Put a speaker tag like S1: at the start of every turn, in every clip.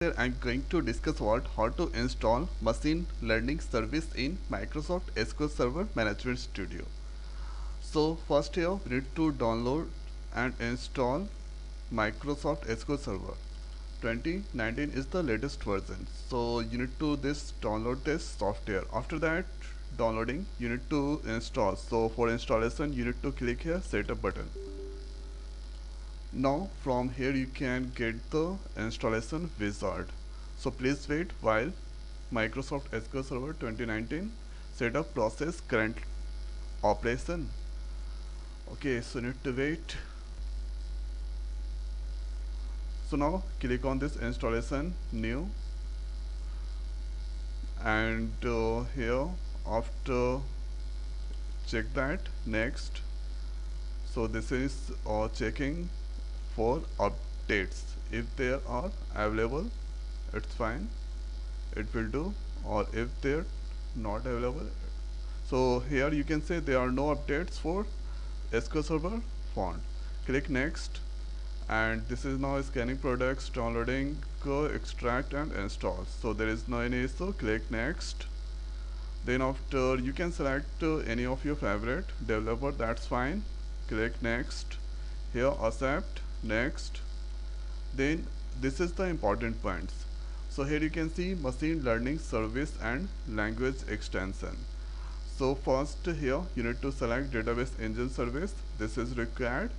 S1: Here I'm going to discuss about how to install machine learning service in Microsoft SQL Server Management Studio. So first here we need to download and install Microsoft SQL Server. 2019 is the latest version. So you need to download this software. After that downloading you need to install. So for installation you need to click here setup button. Now from here you can get the installation wizard. So please wait while Microsoft SQL Server 2019 setup process current operation. Okay, so need to wait. So now click on this installation new, and here after check that next. So this is checking for updates. If there are available, it's fine, it will do, or if they're not available, so here you can say there are no updates for SQL Server font. Click next, and this is now scanning products, downloading, extract and install. So there is no any issue. Click next. Then after you can select any of your favorite developer, that's fine. Click next. Here accept, next. Then this is the important points. So here you can see machine learning service and language extension. So first here you need to select database engine service, this is required,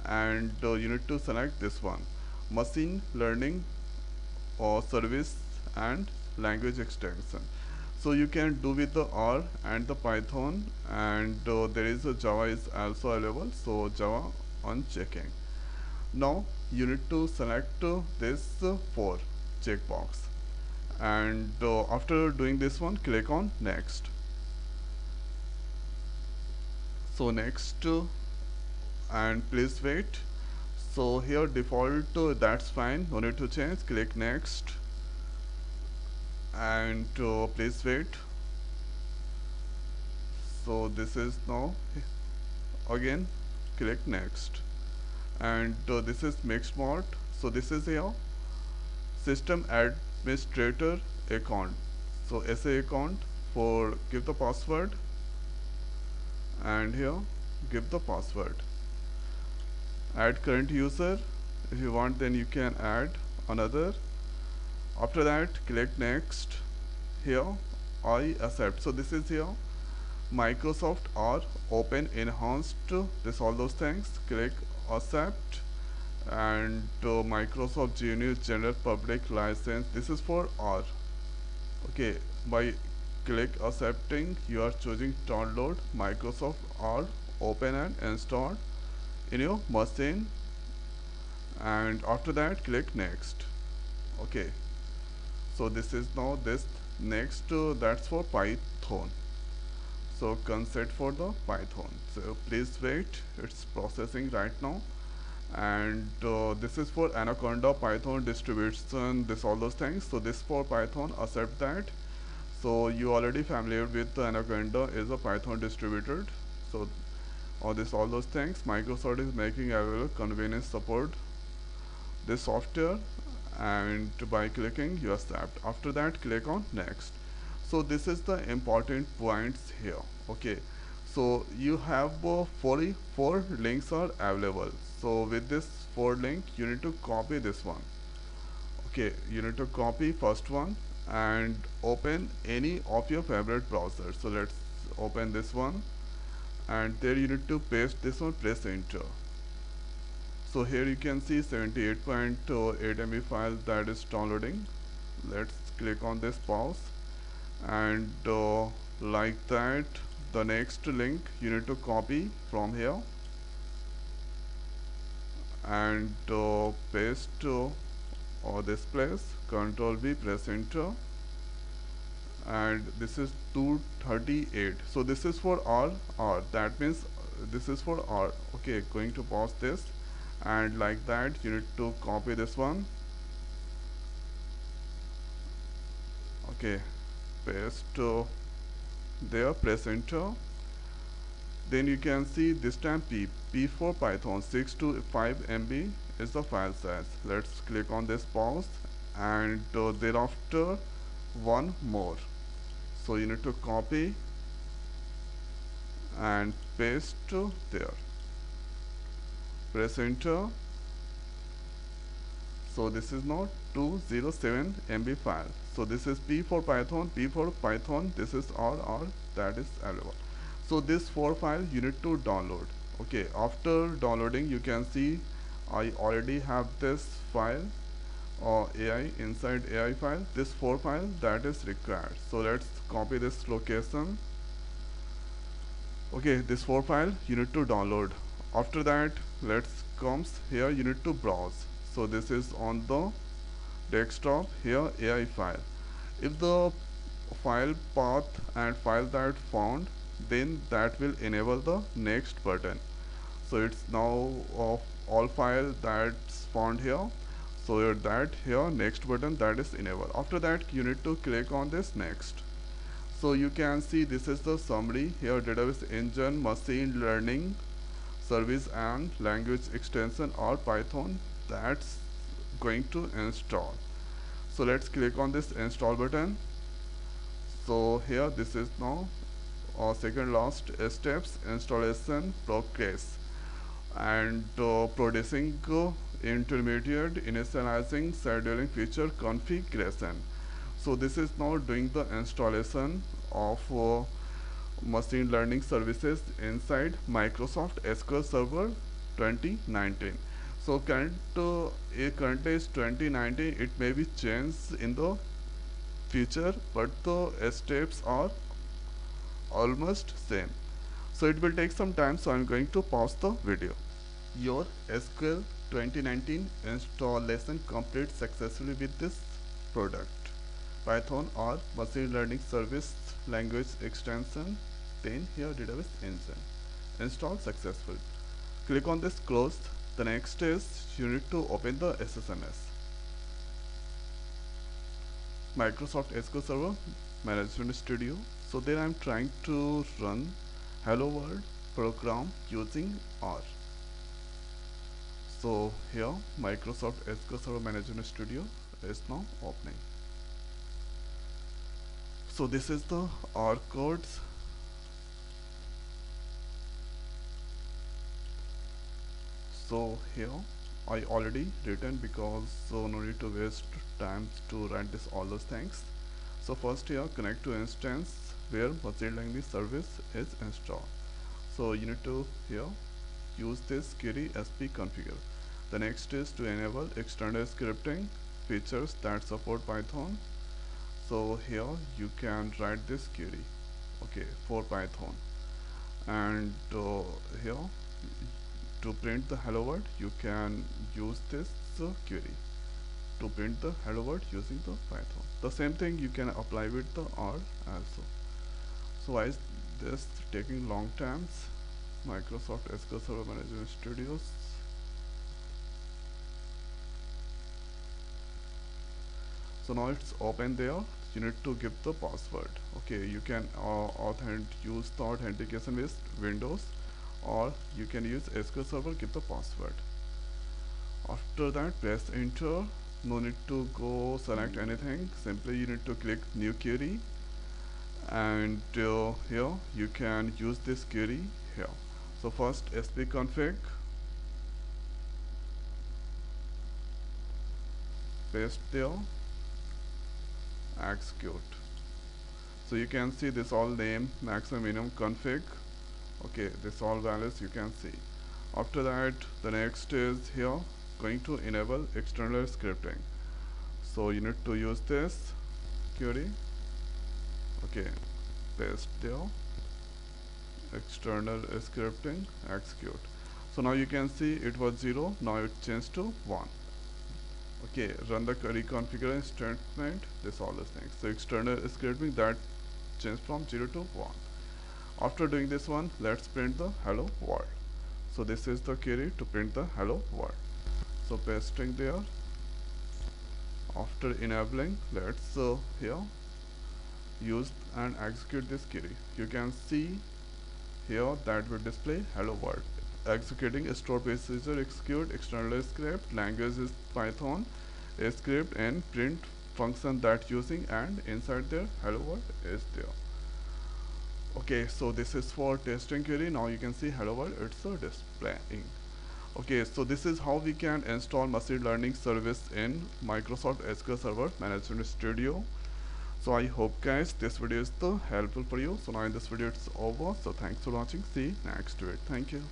S1: and you need to select this one, machine learning or service and language extension. So you can do with the R and the Python, and there is a Java is also available, so Java on checking. Now you need to select this 4 checkbox, and after doing this one click on next. So next, and please wait. So here default that's fine, no need to change. Click next, and please wait. So this is now again click next, and this is mixed mode. So this is here system administrator account, so SA account, for give the password, and here give the password. Add current user, if you want then you can add another. After that click next. Here I accept. So this is here Microsoft R open enhanced, this all those things. Click accept, and Microsoft Genius general public license, this is for R. Okay, by click accepting you are choosing download Microsoft R open and install in your machine, and after that click next. Okay, so this is now this next, that's for Python. So consent for the Python, so please wait, it's processing right now. And this is for Anaconda Python distribution, this all those things. So this for Python, accept that. So you already familiar with the Anaconda is a Python distributed. So all those things Microsoft is making available convenience support this software, and by clicking you accept. After that click on next. So this is the important points here. Okay, so you have 4 links are available. So with this 4 link you need to copy this one. Okay, you need to copy first one and open any of your favorite browsers. So let's open this one, and there you need to paste this one, press enter. So here you can see 78.8 MB file that is downloading. Let's click on this pause, and like that the next link you need to copy from here and paste or this place, Control V, press enter, and this is 238. So this is for R, that means this is for R. Okay, going to pause this, and like that you need to copy this one. Okay, paste there, press enter. Then you can see this time P for Python 6 to 5 MB is the file size. Let's click on this pause and thereafter one more. So you need to copy and paste there. Press enter. So this is now 207 MB file. So this is P for Python, P for Python, this is R that is available. So this 4 file you need to download. Okay, after downloading you can see I already have this file or AI inside AI file, this 4 file that is required. So let's copy this location. Okay, this 4 file you need to download. After that, let's comes here, you need to browse. So this is on the desktop here, AI file. If the file path and file that found, then that will enable the next button. So it's now of all file that's found here. So that here next button that is enabled. After that you need to click on this next. So you can see this is the summary here, database engine, machine learning service and language extension or Python that's going to install. So let's click on this install button. So here this is now our second last steps, installation progress and producing intermediate initializing scheduling feature configuration. So this is now doing the installation of machine learning services inside Microsoft SQL Server 2019. So currently is 2019. It may be changed in the future, but the steps are almost same. So it will take some time. So I'm going to pause the video. Your SQL 2019 installation complete successfully with this product. Python or machine learning service language extension, then here database engine. Install successful. Click on this close. The next is you need to open the SSMS. Microsoft SQL Server Management Studio. So there I am trying to run Hello World program using R. So here Microsoft SQL Server Management Studio is now opening. So this is the R codes. So here I already written because so no need to waste time to write this all those things. So first here connect to instance where machine learning service is installed. So you need to here use this query sp configure. The next is to enable external scripting features that support Python. So here you can write this query, okay, for Python, and here to print the hello world you can use this query to print the hello world using the Python. The same thing you can apply with the R also. So why is this taking long times? Microsoft SQL Server Management Studios. So now it's open there. You need to give the password. Okay, you can use the authentication with Windows, or you can use SQL Server, give the password. After that press enter. No need to go select anything, simply you need to click new query, and here you can use this query here. So first sp config, paste there, execute. So you can see this all name, maximum minimum config, okay, this all values you can see. After that the next is here going to enable external scripting. So you need to use this query, okay, paste there, external scripting, execute. So now you can see it was 0, now it changed to 1. Okay, run the reconfiguration statement, this all those things. So external scripting that changed from 0 to 1. After doing this one, let's print the hello world. So this is the query to print the hello world. So pasting there. After enabling, let's here use and execute this query. You can see here that will display hello world. Executing store procedure, execute external script, language is Python, a script and print function that using, and inside there hello world is there. Okay, so this is for testing query. Now you can see hello world, it's displaying. Okay, so this is how we can install machine learning service in Microsoft SQL Server Management Studio. So I hope guys this video is helpful for you. So now in this video it's over. So thanks for watching. See you next week. Thank you.